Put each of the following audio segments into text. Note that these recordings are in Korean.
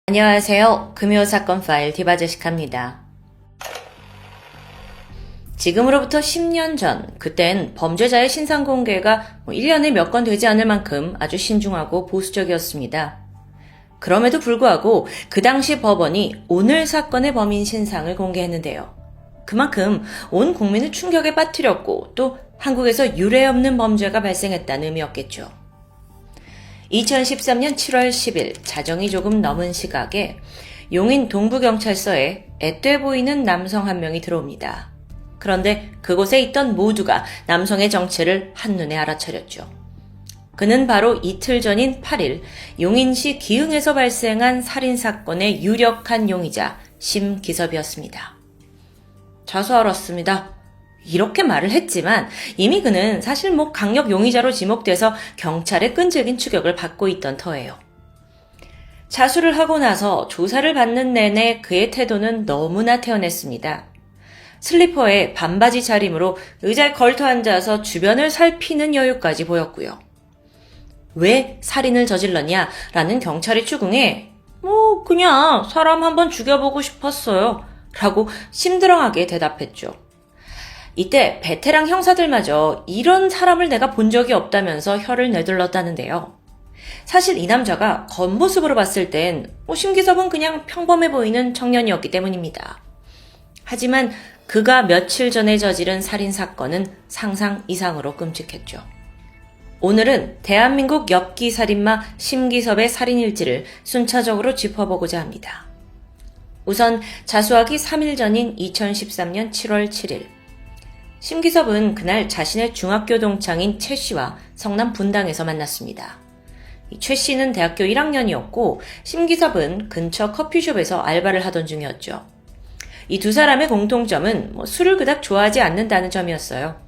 안녕하세요. 금요사건 파일 디바제시카입니다. 지금으로부터 10년 전, 그땐 범죄자의 신상 공개가 1년에 몇 건 되지 않을 만큼 아주 신중하고 보수적이었습니다. 그럼에도 불구하고 그 당시 법원이 오늘 사건의 범인 신상을 공개했는데요. 그만큼 온 국민을 충격에 빠뜨렸고 또 한국에서 유례없는 범죄가 발생했다는 의미였겠죠. 2013년 7월 10일 자정이 조금 넘은 시각에 용인 동부경찰서에 앳돼 보이는 남성 한 명이 들어옵니다. 그런데 그곳에 있던 모두가 남성의 정체를 한눈에 알아차렸죠. 그는 바로 이틀 전인 8일 용인시 기흥에서 발생한 살인사건의 유력한 용의자 심기섭이었습니다. 자수 알았습니다. 이렇게 말을 했지만 이미 그는 사실 강력 용의자로 지목돼서 경찰의 끈질긴 추격을 받고 있던 터예요. 자수를 하고 나서 조사를 받는 내내 그의 태도는 너무나 태연했습니다. 슬리퍼에 반바지 차림으로 의자에 걸터 앉아서 주변을 살피는 여유까지 보였고요. 왜 살인을 저질렀냐? 라는 경찰의 추궁에 그냥 사람 한번 죽여보고 싶었어요. 라고 심드렁하게 대답했죠. 이때 베테랑 형사들마저 이런 사람을 내가 본 적이 없다면서 혀를 내둘렀다는데요. 사실 이 남자가 겉모습으로 봤을 땐 심기섭은 그냥 평범해 보이는 청년이었기 때문입니다. 하지만 그가 며칠 전에 저지른 살인사건은 상상 이상으로 끔찍했죠. 오늘은 대한민국 엽기 살인마 심기섭의 살인일지를 순차적으로 짚어보고자 합니다. 우선 자수하기 3일 전인 2013년 7월 7일 심기섭은 그날 자신의 중학교 동창인 최 씨와 성남 분당에서 만났습니다. 최 씨는 대학교 1학년이었고 심기섭은 근처 커피숍에서 알바를 하던 중이었죠. 이 두 사람의 공통점은 술을 그닥 좋아하지 않는다는 점이었어요.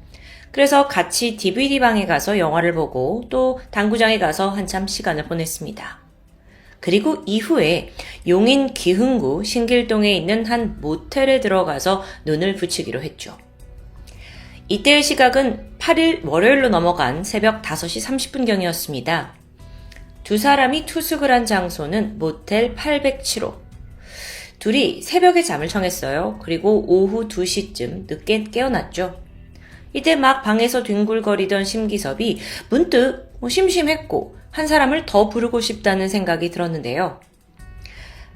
그래서 같이 DVD방에 가서 영화를 보고 또 당구장에 가서 한참 시간을 보냈습니다. 그리고 이후에 용인 기흥구 신길동에 있는 한 모텔에 들어가서 눈을 붙이기로 했죠. 이때의 시각은 8일 월요일로 넘어간 새벽 5시 30분경이었습니다. 두 사람이 투숙을 한 장소는 모텔 807호. 둘이 새벽에 잠을 청했어요. 그리고 오후 2시쯤 늦게 깨어났죠. 이때 막 방에서 뒹굴거리던 심기섭이 문득 심심했고 한 사람을 더 부르고 싶다는 생각이 들었는데요.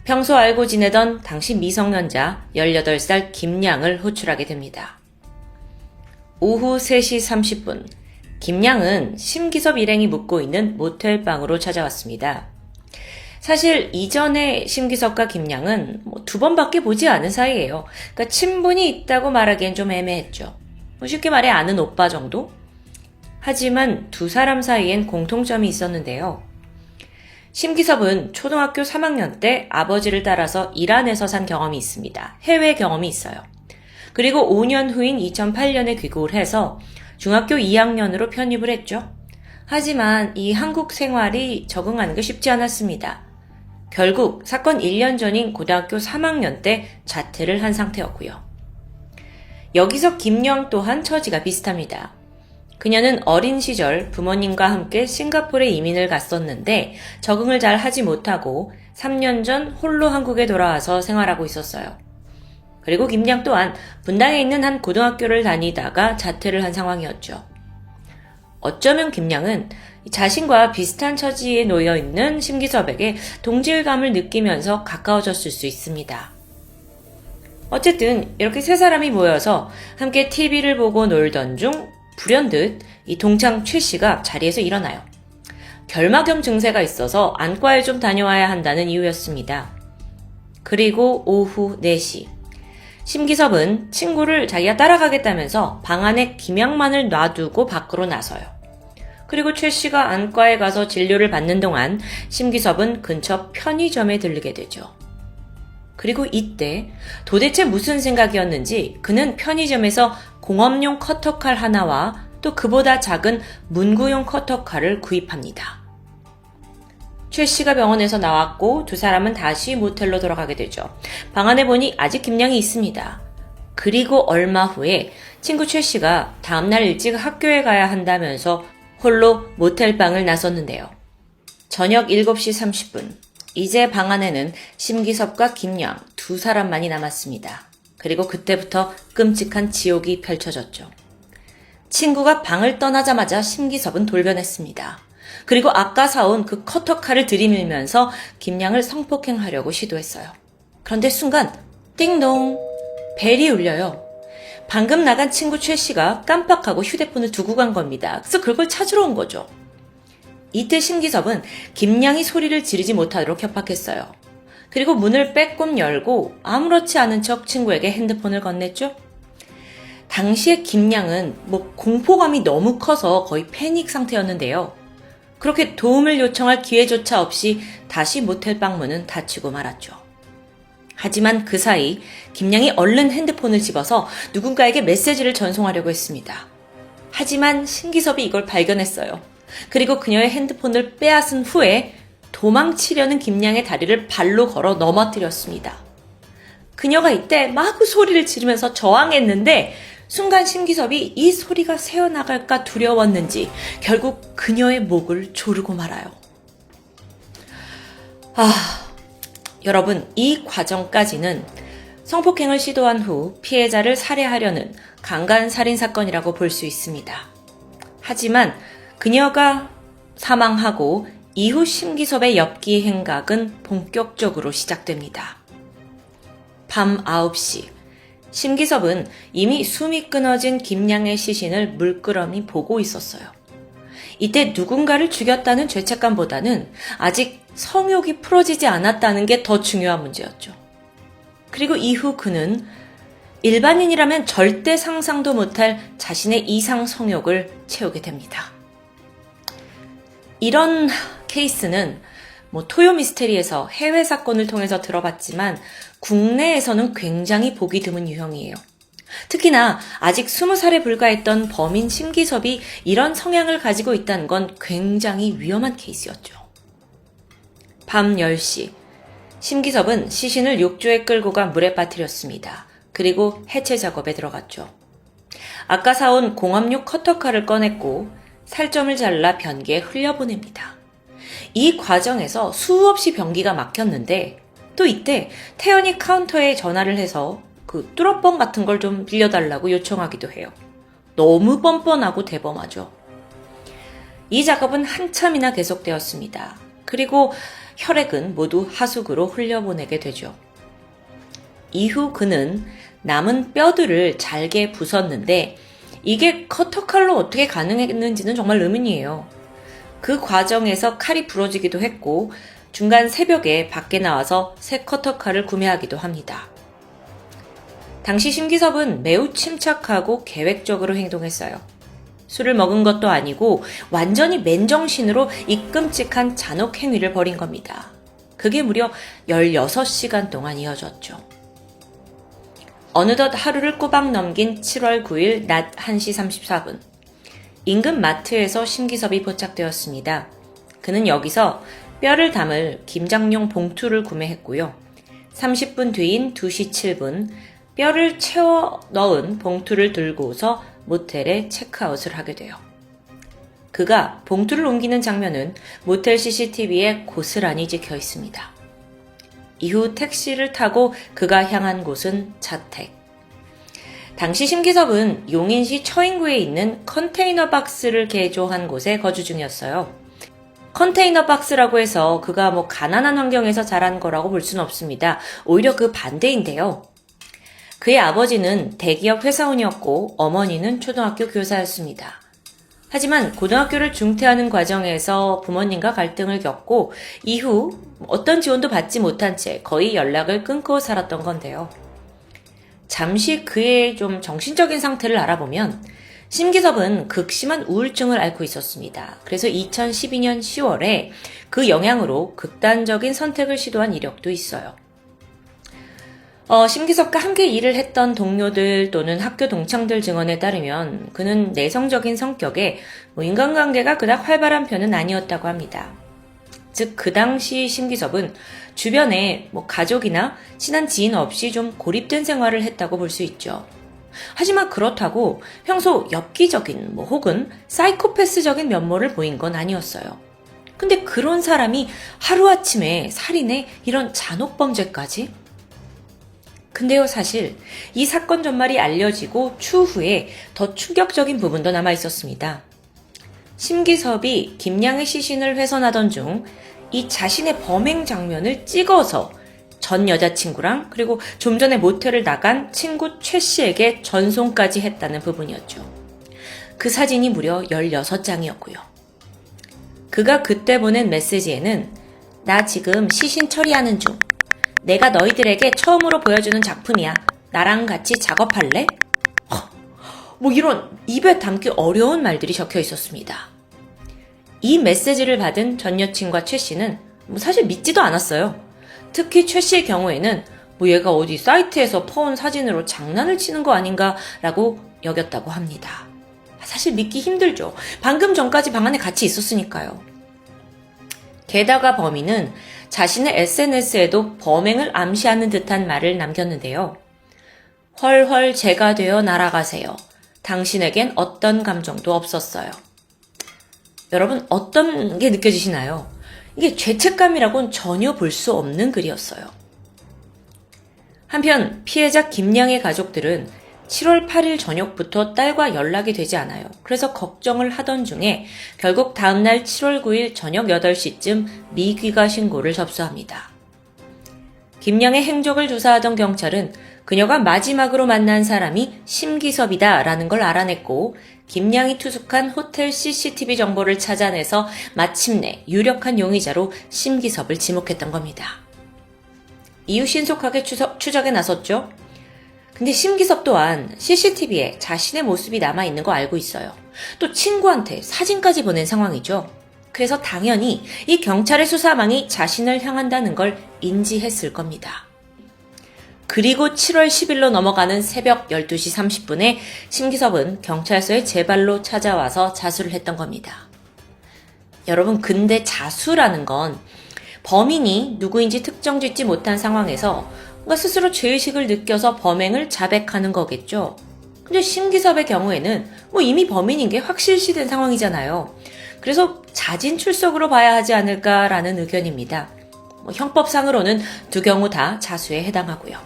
평소 알고 지내던 당시 미성년자 18살 김양을 호출하게 됩니다. 오후 3시 30분, 김양은 심기섭 일행이 묵고 있는 모텔방으로 찾아왔습니다. 사실 이전에 심기섭과 김양은 2번밖에 보지 않은 사이예요. 그러니까 친분이 있다고 말하기엔 좀 애매했죠. 쉽게 말해 아는 오빠 정도? 하지만 두 사람 사이엔 공통점이 있었는데요. 심기섭은 초등학교 3학년 때 아버지를 따라서 이란에서 산 경험이 있습니다. 해외 경험이 있어요. 그리고 5년 후인 2008년에 귀국을 해서 중학교 2학년으로 편입을 했죠. 하지만 이 한국 생활이 적응하는 게 쉽지 않았습니다. 결국 사건 1년 전인 고등학교 3학년 때 자퇴를 한 상태였고요. 여기서 김영 또한 처지가 비슷합니다. 그녀는 어린 시절 부모님과 함께 싱가포르에 이민을 갔었는데 적응을 잘 하지 못하고 3년 전 홀로 한국에 돌아와서 생활하고 있었어요. 그리고 김양 또한 분당에 있는 한 고등학교를 다니다가 자퇴를 한 상황이었죠. 어쩌면 김양은 자신과 비슷한 처지에 놓여 있는 심기섭에게 동질감을 느끼면서 가까워졌을 수 있습니다. 어쨌든 이렇게 세 사람이 모여서 함께 TV를 보고 놀던 중 불현듯 이 동창 최 씨가 자리에서 일어나요. 결막염 증세가 있어서 안과에 좀 다녀와야 한다는 이유였습니다. 그리고 오후 4시. 심기섭은 친구를 자기가 따라가겠다면서 방 안에 김양만을 놔두고 밖으로 나서요. 그리고 최 씨가 안과에 가서 진료를 받는 동안 심기섭은 근처 편의점에 들르게 되죠. 그리고 이때 도대체 무슨 생각이었는지 그는 편의점에서 공업용 커터칼 하나와 또 그보다 작은 문구용 커터칼을 구입합니다. 최 씨가 병원에서 나왔고 두 사람은 다시 모텔로 돌아가게 되죠. 방 안에 보니 아직 김양이 있습니다. 그리고 얼마 후에 친구 최 씨가 다음날 일찍 학교에 가야 한다면서 홀로 모텔방을 나섰는데요. 저녁 7시 30분 이제 방 안에는 심기섭과 김양 두 사람만이 남았습니다. 그리고 그때부터 끔찍한 지옥이 펼쳐졌죠. 친구가 방을 떠나자마자 심기섭은 돌변했습니다. 그리고 아까 사온 그 커터칼을 들이밀면서 김양을 성폭행하려고 시도했어요. 그런데 순간 띵동 벨이 울려요. 방금 나간 친구 최 씨가 깜빡하고 휴대폰을 두고 간 겁니다. 그래서 그걸 찾으러 온 거죠. 이때 심기섭은 김양이 소리를 지르지 못하도록 협박했어요. 그리고 문을 빼꼼 열고 아무렇지 않은 척 친구에게 핸드폰을 건넸죠. 당시에 김양은 공포감이 너무 커서 거의 패닉 상태였는데요. 그렇게 도움을 요청할 기회조차 없이 다시 모텔 방 문은 닫히고 말았죠. 하지만 그 사이 김양이 얼른 핸드폰을 집어서 누군가에게 메시지를 전송하려고 했습니다. 하지만 심기섭이 이걸 발견했어요. 그리고 그녀의 핸드폰을 빼앗은 후에 도망치려는 김양의 다리를 발로 걸어 넘어뜨렸습니다. 그녀가 이때 마구 소리를 지르면서 저항했는데 순간 심기섭이 이 소리가 새어나갈까 두려웠는지 결국 그녀의 목을 조르고 말아요. 여러분, 이 과정까지는 성폭행을 시도한 후 피해자를 살해하려는 강간살인사건이라고 볼 수 있습니다. 하지만 그녀가 사망하고 이후 심기섭의 엽기 행각은 본격적으로 시작됩니다. 밤 9시, 심기섭은 이미 숨이 끊어진 김양의 시신을 물끄러미 보고 있었어요. 이때 누군가를 죽였다는 죄책감보다는 아직 성욕이 풀어지지 않았다는 게 더 중요한 문제였죠. 그리고 이후 그는 일반인이라면 절대 상상도 못할 자신의 이상 성욕을 채우게 됩니다. 이런 케이스는 토요 미스테리에서 해외 사건을 통해서 들어봤지만 국내에서는 굉장히 보기 드문 유형이에요. 특히나 아직 20살에 불과했던 범인 심기섭이 이런 성향을 가지고 있다는 건 굉장히 위험한 케이스였죠. 밤 10시, 심기섭은 시신을 욕조에 끌고 가 물에 빠뜨렸습니다. 그리고 해체 작업에 들어갔죠. 아까 사온 공업용 커터칼을 꺼냈고 살점을 잘라 변기에 흘려보냅니다. 이 과정에서 수없이 변기가 막혔는데 또 이때 태연이 카운터에 전화를 해서 그 뚫어뻥 같은 걸 좀 빌려달라고 요청하기도 해요. 너무 뻔뻔하고 대범하죠. 이 작업은 한참이나 계속되었습니다. 그리고 혈액은 모두 하수구로 흘려보내게 되죠. 이후 그는 남은 뼈들을 잘게 부쉈는데 이게 커터칼로 어떻게 가능했는지는 정말 의문이에요. 그 과정에서 칼이 부러지기도 했고 중간 새벽에 밖에 나와서 새 커터칼을 구매하기도 합니다. 당시 심기섭은 매우 침착하고 계획적으로 행동했어요. 술을 먹은 것도 아니고 완전히 맨정신으로 이 끔찍한 잔혹 행위를 벌인 겁니다. 그게 무려 16시간 동안 이어졌죠. 어느덧 하루를 꼬박 넘긴 7월 9일 낮 1시 34분. 인근 마트에서 심기섭이 포착되었습니다. 그는 여기서 뼈를 담을 김장용 봉투를 구매했고요. 30분 뒤인 2시 7분 뼈를 채워 넣은 봉투를 들고서 모텔에 체크아웃을 하게 돼요. 그가 봉투를 옮기는 장면은 모텔 CCTV에 고스란히 찍혀 있습니다. 이후 택시를 타고 그가 향한 곳은 자택. 당시 심기섭은 용인시 처인구에 있는 컨테이너 박스를 개조한 곳에 거주 중이었어요. 컨테이너 박스라고 해서 그가 가난한 환경에서 자란 거라고 볼 수는 없습니다. 오히려 그 반대인데요. 그의 아버지는 대기업 회사원이었고 어머니는 초등학교 교사였습니다. 하지만 고등학교를 중퇴하는 과정에서 부모님과 갈등을 겪고 이후 어떤 지원도 받지 못한 채 거의 연락을 끊고 살았던 건데요. 잠시 그의 좀 정신적인 상태를 알아보면 심기섭은 극심한 우울증을 앓고 있었습니다. 그래서 2012년 10월에 그 영향으로 극단적인 선택을 시도한 이력도 있어요. 심기섭과 함께 일을 했던 동료들 또는 학교 동창들 증언에 따르면 그는 내성적인 성격에 인간관계가 그닥 활발한 편은 아니었다고 합니다. 즉 그 당시 심기섭은 주변에 가족이나 친한 지인 없이 좀 고립된 생활을 했다고 볼 수 있죠. 하지만 그렇다고 평소 엽기적인 혹은 사이코패스적인 면모를 보인 건 아니었어요. 근데 그런 사람이 하루아침에 살인에 이런 잔혹범죄까지? 근데요, 사실 이 사건 전말이 알려지고 추후에 더 충격적인 부분도 남아 있었습니다. 심기섭이 김양의 시신을 훼손하던 중 이 자신의 범행 장면을 찍어서 전 여자친구랑 그리고 좀 전에 모텔을 나간 친구 최 씨에게 전송까지 했다는 부분이었죠. 그 사진이 무려 16장이었고요. 그가 그때 보낸 메시지에는 나 지금 시신 처리하는 중. 내가 너희들에게 처음으로 보여주는 작품이야. 나랑 같이 작업할래? 뭐 이런 입에 담기 어려운 말들이 적혀 있었습니다. 이 메시지를 받은 전 여친과 최 씨는 사실 믿지도 않았어요. 특히 최 씨의 경우에는 얘가 어디 사이트에서 퍼온 사진으로 장난을 치는 거 아닌가라고 여겼다고 합니다. 사실 믿기 힘들죠. 방금 전까지 방 안에 같이 있었으니까요. 게다가 범인은 자신의 SNS에도 범행을 암시하는 듯한 말을 남겼는데요. 헐헐 제가 되어 날아가세요. 당신에겐 어떤 감정도 없었어요. 여러분 어떤 게 느껴지시나요? 이게 죄책감이라고는 전혀 볼 수 없는 글이었어요. 한편 피해자 김양의 가족들은 7월 8일 저녁부터 딸과 연락이 되지 않아요. 그래서 걱정을 하던 중에 결국 다음날 7월 9일 저녁 8시쯤 미귀가 신고를 접수합니다. 김양의 행적을 조사하던 경찰은 그녀가 마지막으로 만난 사람이 심기섭이다 라는 걸 알아냈고 김양이 투숙한 호텔 CCTV 정보를 찾아내서 마침내 유력한 용의자로 심기섭을 지목했던 겁니다. 이후 신속하게 추적에 나섰죠. 근데 심기섭 또한 CCTV에 자신의 모습이 남아있는 거 알고 있어요. 또 친구한테 사진까지 보낸 상황이죠. 그래서 당연히 이 경찰의 수사망이 자신을 향한다는 걸 인지했을 겁니다. 그리고 7월 10일로 넘어가는 새벽 12시 30분에 심기섭은 경찰서에 제 발로 찾아와서 자수를 했던 겁니다. 여러분, 근데 자수라는 건 범인이 누구인지 특정짓지 못한 상황에서 스스로 죄의식을 느껴서 범행을 자백하는 거겠죠. 근데 심기섭의 경우에는 이미 범인인 게 확실시된 상황이잖아요. 그래서 자진 출석으로 봐야 하지 않을까라는 의견입니다. 형법상으로는 두 경우 다 자수에 해당하고요.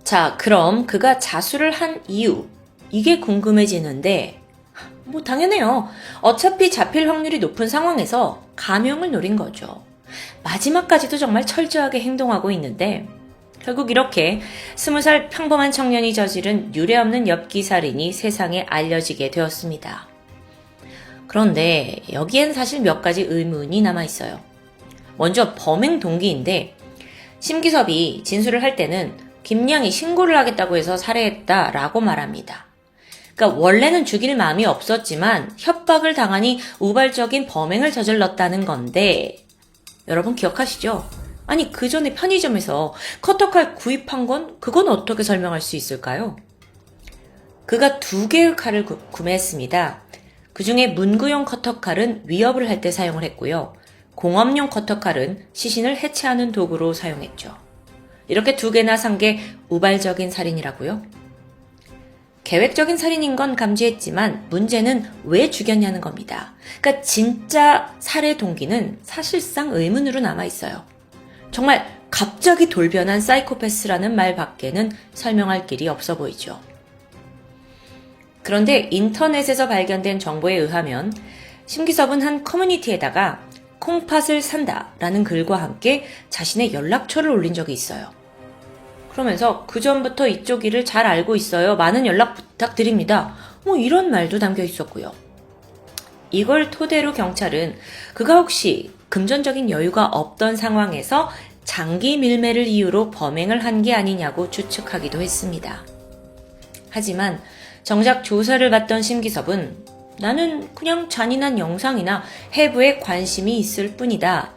자, 그럼 그가 자수를 한 이유, 이게 궁금해지는데 당연해요. 어차피 잡힐 확률이 높은 상황에서 감형을 노린 거죠. 마지막까지도 정말 철저하게 행동하고 있는데 결국 이렇게 20살 평범한 청년이 저지른 유례없는 엽기살인이 세상에 알려지게 되었습니다. 그런데 여기엔 사실 몇 가지 의문이 남아있어요. 먼저 범행 동기인데 심기섭이 진술을 할 때는 김양이 신고를 하겠다고 해서 살해했다라고 말합니다. 그러니까 원래는 죽일 마음이 없었지만 협박을 당하니 우발적인 범행을 저질렀다는 건데 여러분 기억하시죠? 아니 그 전에 편의점에서 커터칼 구입한 건 그건 어떻게 설명할 수 있을까요? 그가 2개의 칼을 구매했습니다. 그 중에 문구용 커터칼은 위협을 할 때 사용을 했고요. 공업용 커터칼은 시신을 해체하는 도구로 사용했죠. 이렇게 2개나 산 게 우발적인 살인이라고요? 계획적인 살인인 건 감지했지만 문제는 왜 죽였냐는 겁니다. 그러니까 진짜 살해 동기는 사실상 의문으로 남아있어요. 정말 갑자기 돌변한 사이코패스라는 말 밖에는 설명할 길이 없어 보이죠. 그런데 인터넷에서 발견된 정보에 의하면 심기섭은 한 커뮤니티에다가 콩팥을 산다라는 글과 함께 자신의 연락처를 올린 적이 있어요. 그러면서 그전부터 이쪽 일을 잘 알고 있어요. 많은 연락 부탁드립니다. 이런 말도 담겨 있었고요. 이걸 토대로 경찰은 그가 혹시 금전적인 여유가 없던 상황에서 장기 밀매를 이유로 범행을 한 게 아니냐고 추측하기도 했습니다. 하지만 정작 조사를 받던 심기섭은 나는 그냥 잔인한 영상이나 해부에 관심이 있을 뿐이다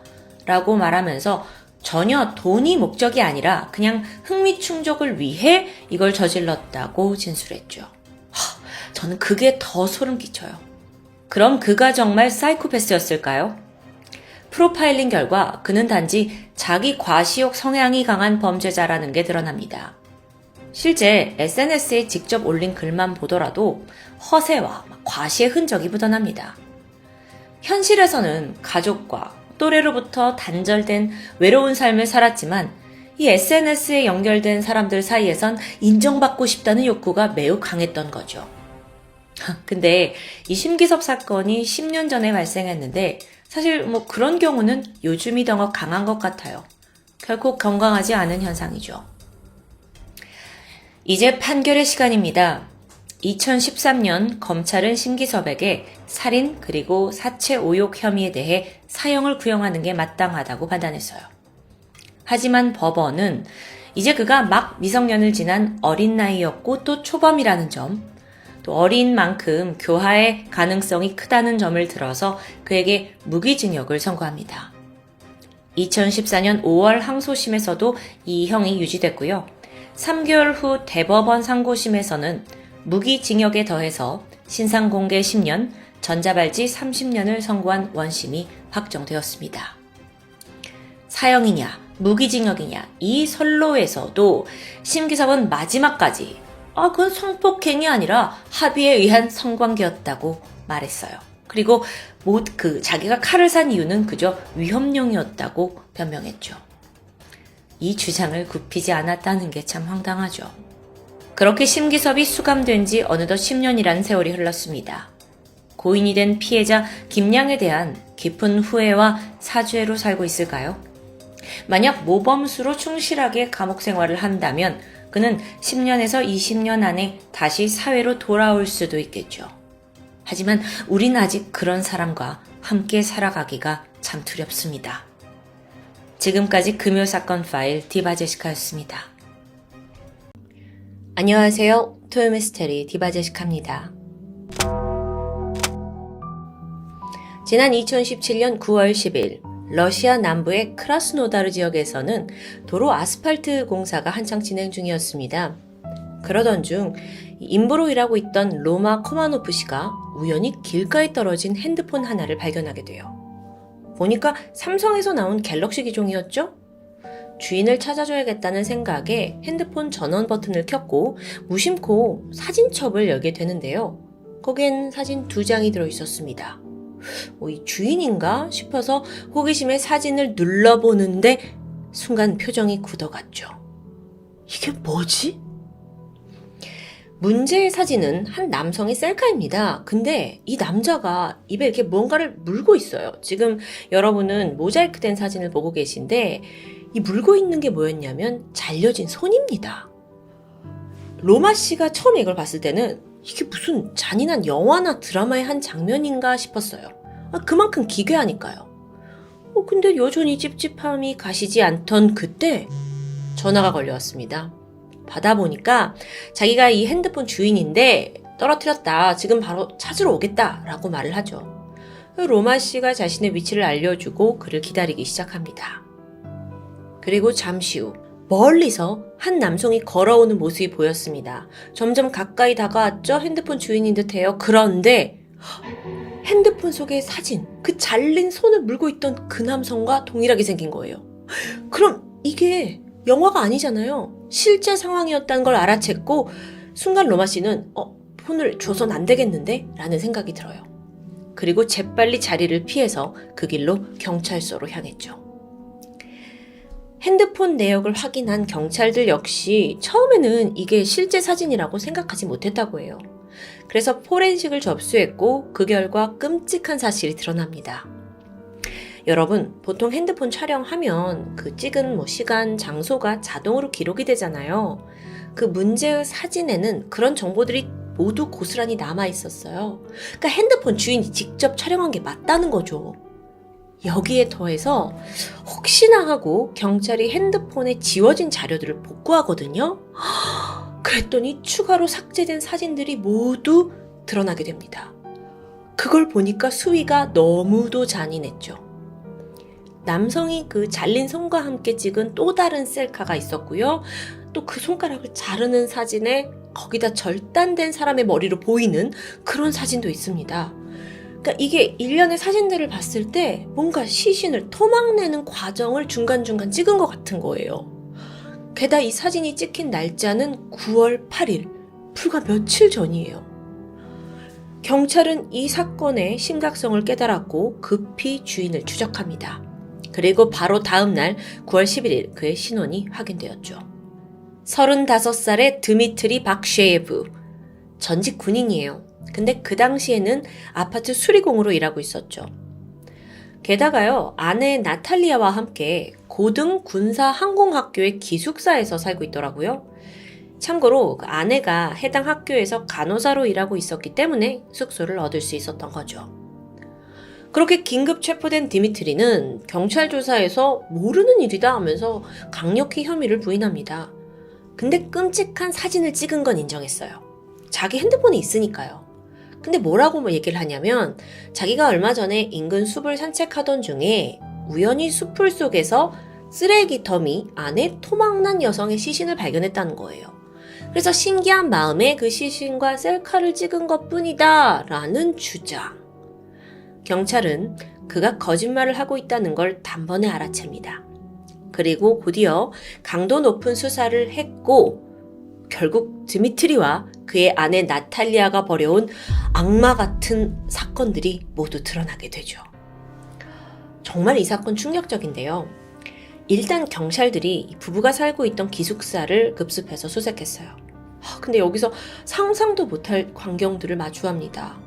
라고 말하면서 전혀 돈이 목적이 아니라 그냥 흥미 충족을 위해 이걸 저질렀다고 진술했죠. 저는 그게 더 소름 끼쳐요. 그럼 그가 정말 사이코패스였을까요? 프로파일링 결과 그는 단지 자기 과시욕 성향이 강한 범죄자라는 게 드러납니다. 실제 SNS에 직접 올린 글만 보더라도 허세와 과시의 흔적이 묻어납니다. 현실에서는 가족과 또래로부터 단절된 외로운 삶을 살았지만 이 SNS에 연결된 사람들 사이에선 인정받고 싶다는 욕구가 매우 강했던 거죠. 근데 이 심기섭 사건이 10년 전에 발생했는데 사실 그런 경우는 요즘이 더 강한 것 같아요. 결코 건강하지 않은 현상이죠. 이제 판결의 시간입니다. 2013년 검찰은 심기섭에게 살인 그리고 사체 오욕 혐의에 대해 사형을 구형하는 게 마땅하다고 판단했어요. 하지만 법원은 이제 그가 막 미성년을 지난 어린 나이였고 또 초범이라는 점, 또 어린 만큼 교화의 가능성이 크다는 점을 들어서 그에게 무기징역을 선고합니다. 2014년 5월 항소심에서도 이 형이 유지됐고요. 3개월 후 대법원 상고심에서는 무기징역에 더해서 신상공개 10년, 전자발찌 30년을 선고한 원심이 확정되었습니다. 사형이냐, 무기징역이냐, 이 선로에서도 심기섭은 마지막까지 그건 성폭행이 아니라 합의에 의한 성관계였다고 말했어요. 그리고 자기가 칼을 산 이유는 그저 위협용이었다고 변명했죠. 이 주장을 굽히지 않았다는 게 참 황당하죠. 그렇게 심기섭이 수감된 지 어느덧 10년이라는 세월이 흘렀습니다. 고인이 된 피해자 김양에 대한 깊은 후회와 사죄로 살고 있을까요? 만약 모범수로 충실하게 감옥 생활을 한다면 그는 10년에서 20년 안에 다시 사회로 돌아올 수도 있겠죠. 하지만 우린 아직 그런 사람과 함께 살아가기가 참 두렵습니다. 지금까지 금요사건 파일 디바제시카였습니다. 안녕하세요. 토요미스테리 디바제시카입니다. 지난 2017년 9월 10일 러시아 남부의 크라스노다르 지역에서는 도로 아스팔트 공사가 한창 진행 중이었습니다. 그러던 중 인부로 일하고 있던 로마 코마노프 씨가 우연히 길가에 떨어진 핸드폰 하나를 발견하게 돼요. 보니까 삼성에서 나온 갤럭시 기종이었죠? 주인을 찾아줘야겠다는 생각에 핸드폰 전원 버튼을 켰고 무심코 사진첩을 열게 되는데요. 거기엔 사진 2장이 들어있었습니다. 이 주인인가 싶어서 호기심에 사진을 눌러보는데 순간 표정이 굳어갔죠. 이게 뭐지? 문제의 사진은 한 남성의 셀카입니다. 근데 이 남자가 입에 이렇게 뭔가를 물고 있어요. 지금 여러분은 모자이크된 사진을 보고 계신데 이 물고 있는 게 뭐였냐면 잘려진 손입니다. 로마 씨가 처음에 이걸 봤을 때는 이게 무슨 잔인한 영화나 드라마의 한 장면인가 싶었어요. 그만큼 기괴하니까요. 근데 여전히 찝찝함이 가시지 않던 그때 전화가 걸려왔습니다. 받아보니까 자기가 이 핸드폰 주인인데 떨어뜨렸다. 지금 바로 찾으러 오겠다. 라고 말을 하죠. 로마 씨가 자신의 위치를 알려주고 그를 기다리기 시작합니다. 그리고 잠시 후 멀리서 한 남성이 걸어오는 모습이 보였습니다. 점점 가까이 다가왔죠. 핸드폰 주인인 듯해요. 그런데 핸드폰 속의 사진, 그 잘린 손을 물고 있던 그 남성과 동일하게 생긴 거예요. 그럼 이게 영화가 아니잖아요. 실제 상황이었다는 걸 알아챘고 순간 로마 씨는 폰을 줘선 안 되겠는데? 라는 생각이 들어요. 그리고 재빨리 자리를 피해서 그 길로 경찰서로 향했죠. 핸드폰 내역을 확인한 경찰들 역시 처음에는 이게 실제 사진이라고 생각하지 못했다고 해요. 그래서 포렌식을 접수했고 그 결과 끔찍한 사실이 드러납니다. 여러분, 보통 핸드폰 촬영하면 그 찍은 시간, 장소가 자동으로 기록이 되잖아요. 그 문제의 사진에는 그런 정보들이 모두 고스란히 남아 있었어요. 그러니까 핸드폰 주인이 직접 촬영한 게 맞다는 거죠. 여기에 더해서 혹시나 하고 경찰이 핸드폰에 지워진 자료들을 복구하거든요. 그랬더니 추가로 삭제된 사진들이 모두 드러나게 됩니다. 그걸 보니까 수위가 너무도 잔인했죠. 남성이 그 잘린 손과 함께 찍은 또 다른 셀카가 있었고요. 또 그 손가락을 자르는 사진에 거기다 절단된 사람의 머리로 보이는 그런 사진도 있습니다. 그러니까 이게 일련의 사진들을 봤을 때 뭔가 시신을 토막내는 과정을 중간중간 찍은 것 같은 거예요. 게다가 이 사진이 찍힌 날짜는 9월 8일, 불과 며칠 전이에요. 경찰은 이 사건의 심각성을 깨달았고 급히 주인을 추적합니다. 그리고 바로 다음 날 9월 11일 그의 신원이 확인되었죠. 35살의 드미트리 박셰예브. 전직 군인이에요. 근데 그 당시에는 아파트 수리공으로 일하고 있었죠. 게다가요, 아내 나탈리아와 함께 고등 군사 항공학교의 기숙사에서 살고 있더라고요. 참고로 그 아내가 해당 학교에서 간호사로 일하고 있었기 때문에 숙소를 얻을 수 있었던 거죠. 그렇게 긴급 체포된 디미트리는 경찰 조사에서 모르는 일이다 하면서 강력히 혐의를 부인합니다. 근데 끔찍한 사진을 찍은 건 인정했어요. 자기 핸드폰에 있으니까요. 근데 뭐라고 얘기를 하냐면 자기가 얼마 전에 인근 숲을 산책하던 중에 우연히 숲풀 속에서 쓰레기 더미 안에 토막난 여성의 시신을 발견했다는 거예요. 그래서 신기한 마음에 그 시신과 셀카를 찍은 것뿐이다 라는 주장. 경찰은 그가 거짓말을 하고 있다는 걸 단번에 알아챕니다. 그리고 곧이어 강도 높은 수사를 했고 결국 드미트리와 그의 아내 나탈리아가 벌여온 악마 같은 사건들이 모두 드러나게 되죠. 정말 이 사건 충격적인데요. 일단 경찰들이 부부가 살고 있던 기숙사를 급습해서 수색했어요. 근데 여기서 상상도 못할 광경들을 마주합니다.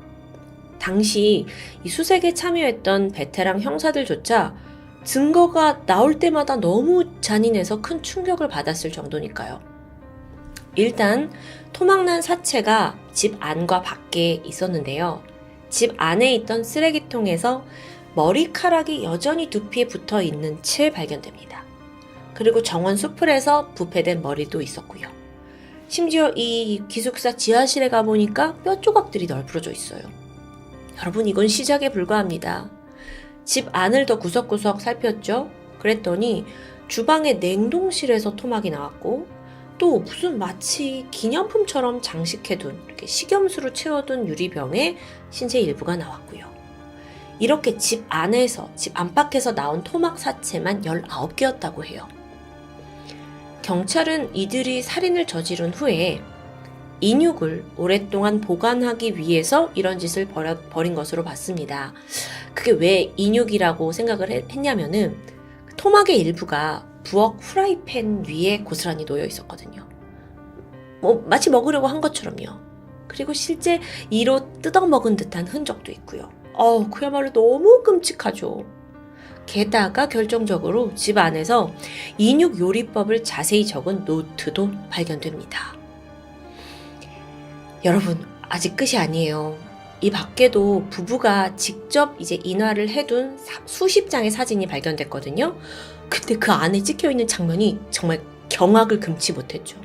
당시 이 수색에 참여했던 베테랑 형사들조차 증거가 나올 때마다 너무 잔인해서 큰 충격을 받았을 정도니까요. 일단 토막난 사체가 집 안과 밖에 있었는데요. 집 안에 있던 쓰레기통에서 머리카락이 여전히 두피에 붙어 있는 채 발견됩니다. 그리고 정원 수풀에서 부패된 머리도 있었고요. 심지어 이 기숙사 지하실에 가보니까 뼈 조각들이 널브러져 있어요. 여러분, 이건 시작에 불과합니다. 집 안을 더 구석구석 살폈죠. 그랬더니 주방의 냉동실에서 토막이 나왔고 또 무슨 마치 기념품처럼 장식해둔 이렇게 식염수로 채워둔 유리병에 신체 일부가 나왔고요. 이렇게 집 안에서, 집 안팎에서 나온 토막 사체만 19개였다고 해요. 경찰은 이들이 살인을 저지른 후에 인육을 오랫동안 보관하기 위해서 이런 짓을 벌인 것으로 봤습니다. 그게 왜 인육이라고 생각을 했냐면은 토막의 일부가 부엌 후라이팬 위에 고스란히 놓여 있었거든요. 마치 먹으려고 한 것처럼요. 그리고 실제 이로 뜯어먹은 듯한 흔적도 있고요. 그야말로 너무 끔찍하죠. 게다가 결정적으로 집 안에서 인육 요리법을 자세히 적은 노트도 발견됩니다. 여러분, 아직 끝이 아니에요. 이 밖에도 부부가 직접 이제 인화를 해둔 수십 장의 사진이 발견됐거든요. 근데 그 안에 찍혀있는 장면이 정말 경악을 금치 못했죠.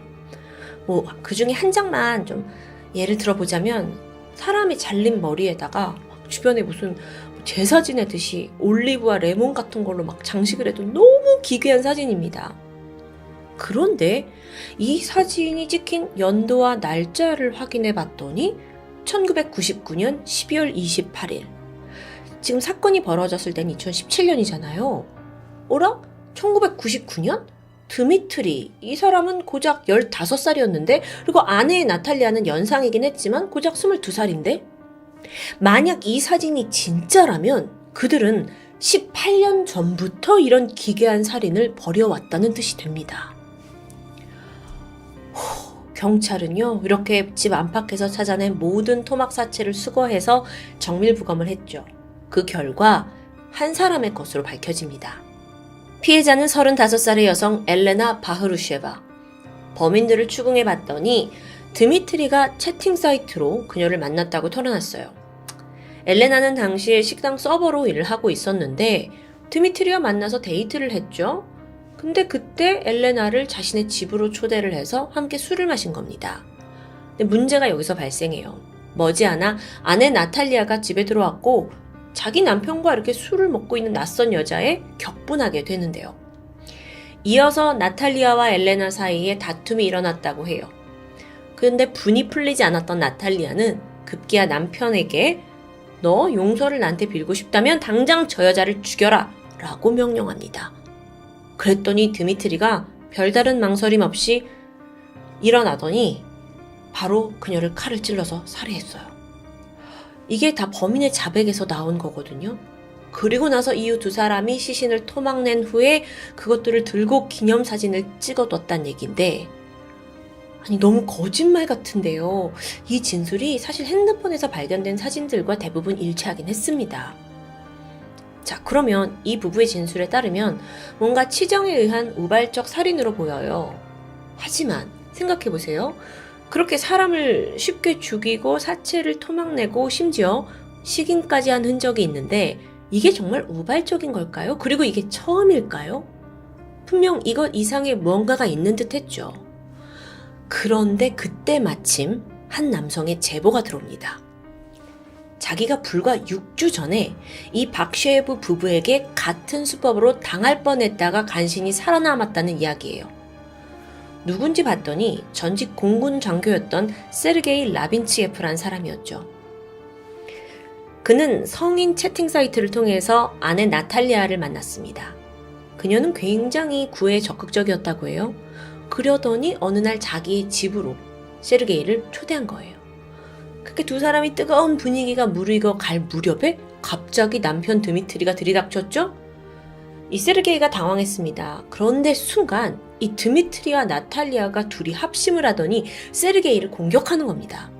그 중에 한 장만 좀 예를 들어보자면 사람이 잘린 머리에다가 주변에 무슨 제사 지내듯이 올리브와 레몬 같은 걸로 막 장식을 해도 너무 기괴한 사진입니다. 그런데 이 사진이 찍힌 연도와 날짜를 확인해 봤더니 1999년 12월 28일. 지금 사건이 벌어졌을 때는 2017년이잖아요. 어라? 1999년? 드미트리, 이 사람은 고작 15살이었는데, 그리고 아내 나탈리아는 연상이긴 했지만 고작 22살인데? 만약 이 사진이 진짜라면 그들은 18년 전부터 이런 기괴한 살인을 벌여왔다는 뜻이 됩니다. 경찰은요, 이렇게 집 안팎에서 찾아낸 모든 토막 사체를 수거해서 정밀부검을 했죠. 그 결과 한 사람의 것으로 밝혀집니다. 피해자는 35살의 여성 엘레나 바흐루셰바. 범인들을 추궁해 봤더니 드미트리가 채팅 사이트로 그녀를 만났다고 털어놨어요. 엘레나는 당시에 식당 서버로 일을 하고 있었는데 드미트리와 만나서 데이트를 했죠. 근데 그때 엘레나를 자신의 집으로 초대를 해서 함께 술을 마신 겁니다. 근데 문제가 여기서 발생해요. 머지않아 아내 나탈리아가 집에 들어왔고 자기 남편과 이렇게 술을 먹고 있는 낯선 여자에 격분하게 되는데요. 이어서 나탈리아와 엘레나 사이에 다툼이 일어났다고 해요. 그런데 분이 풀리지 않았던 나탈리아는 급기야 남편에게 너 용서를 나한테 빌고 싶다면 당장 저 여자를 죽여라 라고 명령합니다. 그랬더니 드미트리가 별다른 망설임 없이 일어나더니 바로 그녀를 칼을 찔러서 살해했어요. 이게 다 범인의 자백에서 나온 거거든요. 그리고 나서 이후 두 사람이 시신을 토막낸 후에 그것들을 들고 기념사진을 찍어뒀단 얘기인데, 아니 너무 거짓말 같은데요. 이 진술이 사실 핸드폰에서 발견된 사진들과 대부분 일치하긴 했습니다. 자, 그러면 이 부부의 진술에 따르면 뭔가 치정에 의한 우발적 살인으로 보여요. 하지만 생각해보세요. 그렇게 사람을 쉽게 죽이고 사체를 토막내고 심지어 식인까지 한 흔적이 있는데 이게 정말 우발적인 걸까요? 그리고 이게 처음일까요? 분명 이것 이상의 뭔가가 있는 듯 했죠. 그런데 그때 마침 한 남성의 제보가 들어옵니다. 자기가 불과 6주 전에 이 박셰프 부부에게 같은 수법으로 당할 뻔했다가 간신히 살아남았다는 이야기예요. 누군지 봤더니 전직 공군 장교였던 세르게이 라빈치예프란 사람이었죠. 그는 성인 채팅 사이트를 통해서 아내 나탈리아를 만났습니다. 그녀는 굉장히 구애에 적극적이었다고 해요. 그러더니 어느 날 자기의 집으로 세르게이를 초대한 거예요. 그렇게 두 사람이 뜨거운 분위기가 무르익어 갈 무렵에 갑자기 남편 드미트리가 들이닥쳤죠? 이 세르게이가 당황했습니다. 그런데 순간 이 드미트리와 나탈리아가 둘이 합심을 하더니 세르게이를 공격하는 겁니다.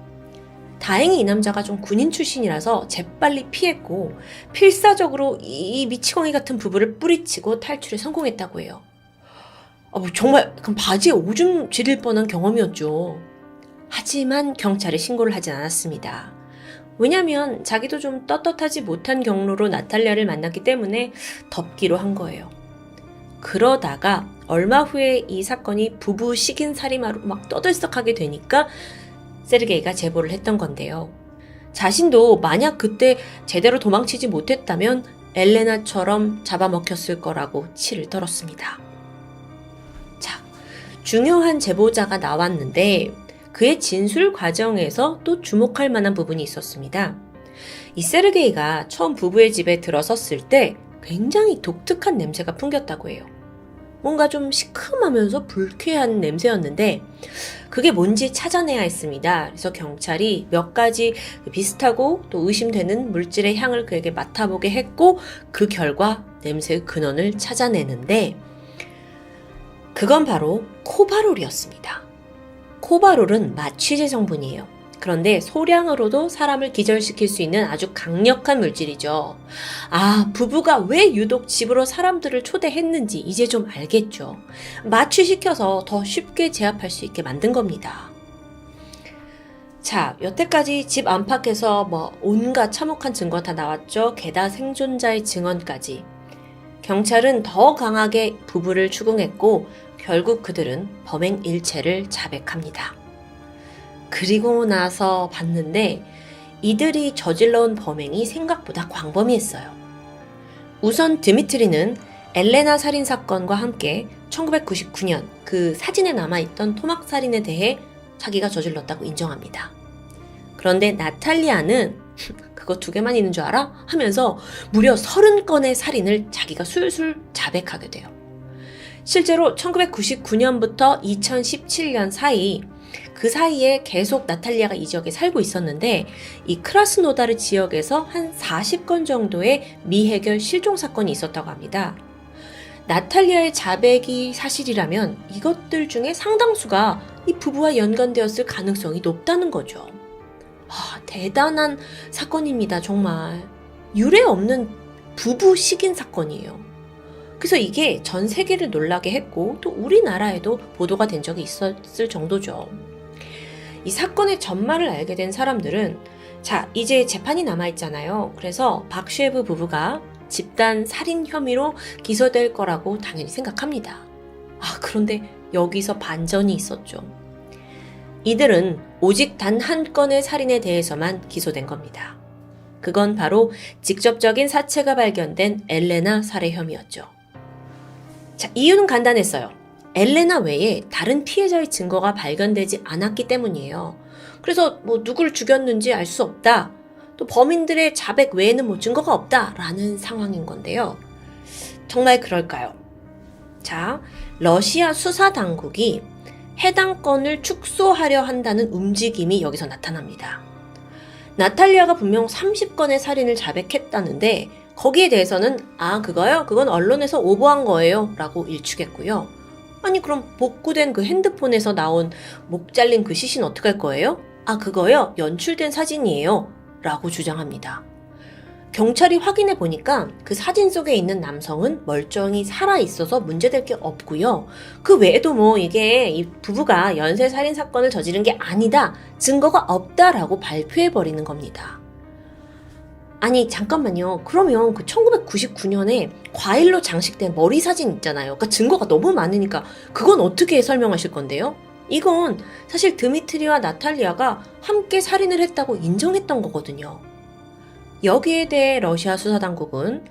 다행히 이 남자가 좀 군인 출신이라서 재빨리 피했고 필사적으로 이 미치광이 같은 부부를 뿌리치고 탈출에 성공했다고 해요. 정말 바지에 오줌 지릴 뻔한 경험이었죠. 하지만 경찰에 신고를 하진 않았습니다. 왜냐면 자기도 좀 떳떳하지 못한 경로로 나탈리아를 만났기 때문에 덮기로 한 거예요. 그러다가 얼마 후에 이 사건이 부부 식인 살인마로 막 떠들썩하게 되니까 세르게이가 제보를 했던 건데요. 자신도 만약 그때 제대로 도망치지 못했다면 엘레나처럼 잡아먹혔을 거라고 치를 떨었습니다. 자, 중요한 제보자가 나왔는데 그의 진술 과정에서 또 주목할 만한 부분이 있었습니다. 이 세르게이가 처음 부부의 집에 들어섰을 때 굉장히 독특한 냄새가 풍겼다고 해요. 뭔가 좀 시큼하면서 불쾌한 냄새였는데 그게 뭔지 찾아내야 했습니다. 그래서 경찰이 몇 가지 비슷하고 또 의심되는 물질의 향을 그에게 맡아보게 했고 그 결과 냄새의 근원을 찾아내는데 그건 바로 코바롤이었습니다. 코바롤은 마취제 성분이에요. 그런데 소량으로도 사람을 기절시킬 수 있는 아주 강력한 물질이죠. 부부가 왜 유독 집으로 사람들을 초대했는지 이제 좀 알겠죠. 마취시켜서 더 쉽게 제압할 수 있게 만든 겁니다. 자, 여태까지 집 안팎에서 온갖 참혹한 증거 다 나왔죠. 게다가 생존자의 증언까지. 경찰은 더 강하게 부부를 추궁했고 결국 그들은 범행 일체를 자백합니다. 그리고 나서 봤는데 이들이 저질러온 범행이 생각보다 광범위했어요. 우선 드미트리는 엘레나 살인 사건과 함께 1999년 그 사진에 남아있던 토막살인에 대해 자기가 저질렀다고 인정합니다. 그런데 나탈리아는 그거 2개만 있는 줄 알아? 하면서 무려 30건의 살인을 자기가 술술 자백하게 돼요. 실제로 1999년부터 2017년 사이 그 사이에 계속 나탈리아가 이 지역에 살고 있었는데 이 크라스노다르 지역에서 한 40건 정도의 미해결 실종 사건이 있었다고 합니다. 나탈리아의 자백이 사실이라면 이것들 중에 상당수가 이 부부와 연관되었을 가능성이 높다는 거죠. 대단한 사건입니다. 정말 유례 없는 부부 식인 사건이에요. 그래서 이게 전 세계를 놀라게 했고 또 우리나라에도 보도가 된 적이 있었을 정도죠. 이 사건의 전말을 알게 된 사람들은 자, 이제 재판이 남아있잖아요. 그래서 박셰프 부부가 집단 살인 혐의로 기소될 거라고 당연히 생각합니다. 그런데 여기서 반전이 있었죠. 이들은 오직 단 한 건의 살인에 대해서만 기소된 겁니다. 그건 바로 직접적인 사체가 발견된 엘레나 살해 혐의였죠. 자, 이유는 간단했어요. 엘레나 외에 다른 피해자의 증거가 발견되지 않았기 때문이에요. 그래서 누굴 죽였는지 알 수 없다. 또 범인들의 자백 외에는 증거가 없다라는 상황인 건데요. 정말 그럴까요? 자, 러시아 수사 당국이 해당 건을 축소하려 한다는 움직임이 여기서 나타납니다. 나탈리아가 분명 30건의 살인을 자백했다는데 거기에 대해서는 그거요? 그건 언론에서 오보한 거예요 라고 일축했고요. 아니 그럼 복구된 그 핸드폰에서 나온 목 잘린 그 시신 어떡할 거예요? 그거요? 연출된 사진이에요 라고 주장합니다. 경찰이 확인해 보니까 그 사진 속에 있는 남성은 멀쩡히 살아있어서 문제될 게 없고요. 그 외에도 이게 이 부부가 연쇄살인 사건을 저지른 게 아니다, 증거가 없다라고 발표해버리는 겁니다. 아니 잠깐만요. 그러면 그 1999년에 과일로 장식된 머리 사진 있잖아요. 그러니까 증거가 너무 많으니까 그건 어떻게 설명하실 건데요? 이건 사실 드미트리와 나탈리아가 함께 살인을 했다고 인정했던 거거든요. 여기에 대해 러시아 수사당국은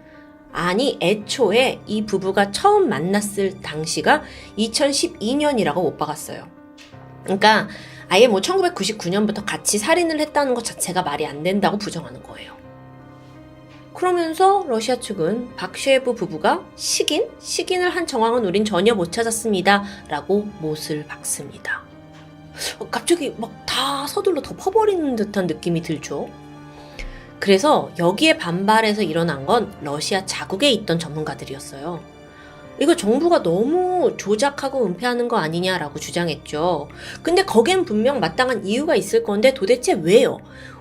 애초에 이 부부가 처음 만났을 당시가 2012년이라고 못 박았어요. 그러니까 아예 1999년부터 같이 살인을 했다는 것 자체가 말이 안 된다고 부정하는 거예요. 그러면서 러시아 측은 박셰프 부부가 식인을 한 정황은 우린 전혀 못 찾았습니다 라고 못을 박습니다. 갑자기 다 서둘러 덮어버리는 듯한 느낌이 들죠. 그래서 여기에 반발해서 일어난 건 러시아 자국에 있던 전문가들이었어요. 이거 정부가 너무 조작하고 은폐하는 거 아니냐라고 주장했죠. 근데 거기엔 분명 마땅한 이유가 있을 건데 도대체 왜요?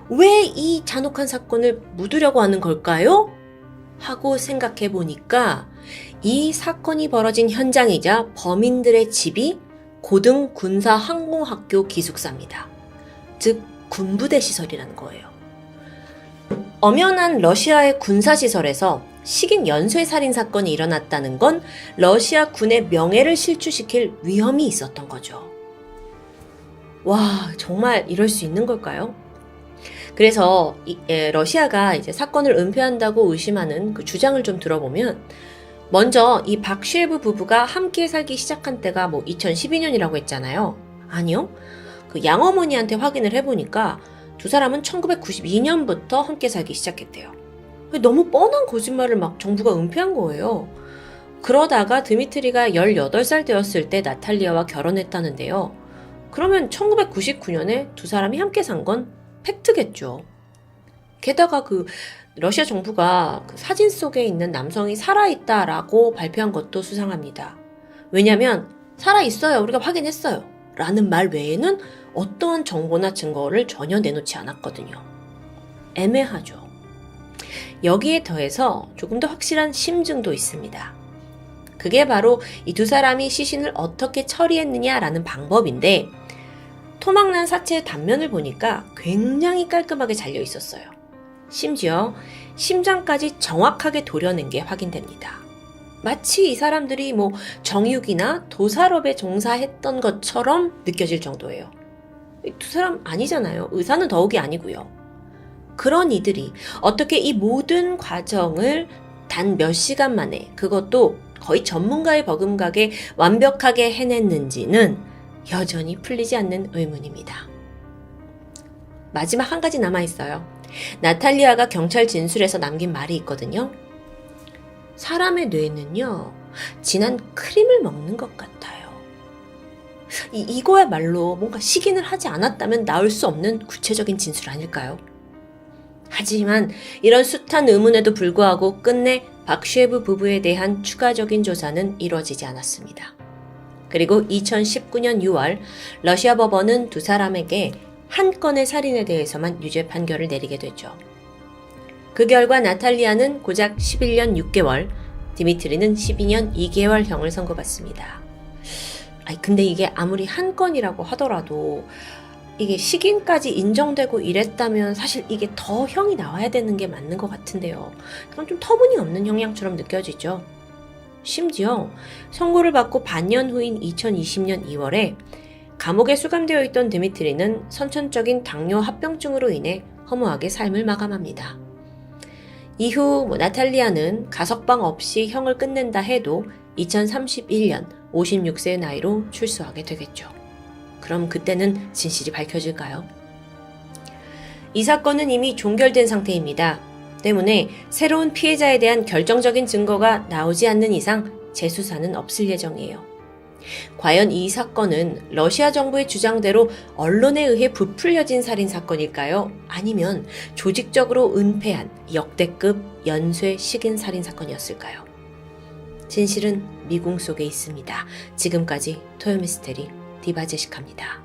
왜 이 잔혹한 사건을 묻으려고 하는 걸까요? 하고 생각해 보니까 이 사건이 벌어진 현장이자 범인들의 집이 고등 군사 항공학교 기숙사입니다. 즉 군부대 시설이라는 거예요. 엄연한 러시아의 군사시설에서 식인 연쇄살인 사건이 일어났다는 건 러시아 군의 명예를 실추시킬 위험이 있었던 거죠. 와, 정말 이럴 수 있는 걸까요? 그래서 러시아가 이제 사건을 은폐한다고 의심하는 그 주장을 좀 들어보면 먼저 이 박셰프 부부가 함께 살기 시작한 때가 2012년이라고 했잖아요. 아니요. 그 양어머니한테 확인을 해보니까 두 사람은 1992년부터 함께 살기 시작했대요. 너무 뻔한 거짓말을 정부가 은폐한 거예요. 그러다가 드미트리가 18살 되었을 때 나탈리아와 결혼했다는데요. 그러면 1999년에 두 사람이 함께 산 건 팩트겠죠. 게다가 그 러시아 정부가 그 사진 속에 있는 남성이 살아있다라고 발표한 것도 수상합니다. 왜냐면 살아있어요. 우리가 확인했어요. 라는 말 외에는 어떠한 정보나 증거를 전혀 내놓지 않았거든요. 애매하죠. 여기에 더해서 조금 더 확실한 심증도 있습니다. 그게 바로 이 두 사람이 시신을 어떻게 처리했느냐라는 방법인데 토막난 사체의 단면을 보니까 굉장히 깔끔하게 잘려 있었어요. 심지어 심장까지 정확하게 도려낸 게 확인됩니다. 마치 이 사람들이 정육이나 도살업에 종사했던 것처럼 느껴질 정도예요. 두 사람 아니잖아요. 의사는 더욱이 아니고요. 그런 이들이 어떻게 이 모든 과정을 단 몇 시간 만에, 그것도 거의 전문가의 버금가게 완벽하게 해냈는지는 여전히 풀리지 않는 의문입니다. 마지막 한 가지 남아있어요. 나탈리아가 경찰 진술에서 남긴 말이 있거든요. 사람의 뇌는요, 진한 크림을 먹는 것 같아요. 이거야말로 뭔가 식인을 하지 않았다면 나올 수 없는 구체적인 진술 아닐까요? 하지만 이런 숱한 의문에도 불구하고 끝내 박셰프 부부에 대한 추가적인 조사는 이루어지지 않았습니다. 그리고 2019년 6월 러시아 법원은 두 사람에게 한 건의 살인에 대해서만 유죄 판결을 내리게 되죠. 그 결과 나탈리아는 고작 11년 6개월, 디미트리는 12년 2개월형을 선고받습니다. 근데 이게 아무리 한 건이라고 하더라도 이게 식인까지 인정되고 이랬다면 사실 이게 더 형이 나와야 되는 게 맞는 것 같은데요. 그건 좀 터무니없는 형량처럼 느껴지죠. 심지어 선고를 받고 반년 후인 2020년 2월에 감옥에 수감되어 있던 드미트리는 선천적인 당뇨 합병증으로 인해 허무하게 삶을 마감합니다. 이후 나탈리아는 가석방 없이 형을 끝낸다 해도 2031년 56세의 나이로 출소하게 되겠죠. 그럼 그때는 진실이 밝혀질까요? 이 사건은 이미 종결된 상태입니다. 때문에 새로운 피해자에 대한 결정적인 증거가 나오지 않는 이상 재수사는 없을 예정이에요. 과연 이 사건은 러시아 정부의 주장대로 언론에 의해 부풀려진 살인 사건일까요? 아니면 조직적으로 은폐한 역대급 연쇄 식인 살인 사건이었을까요? 진실은 미궁 속에 있습니다. 지금까지 토요미스테리 디바제시카입니다.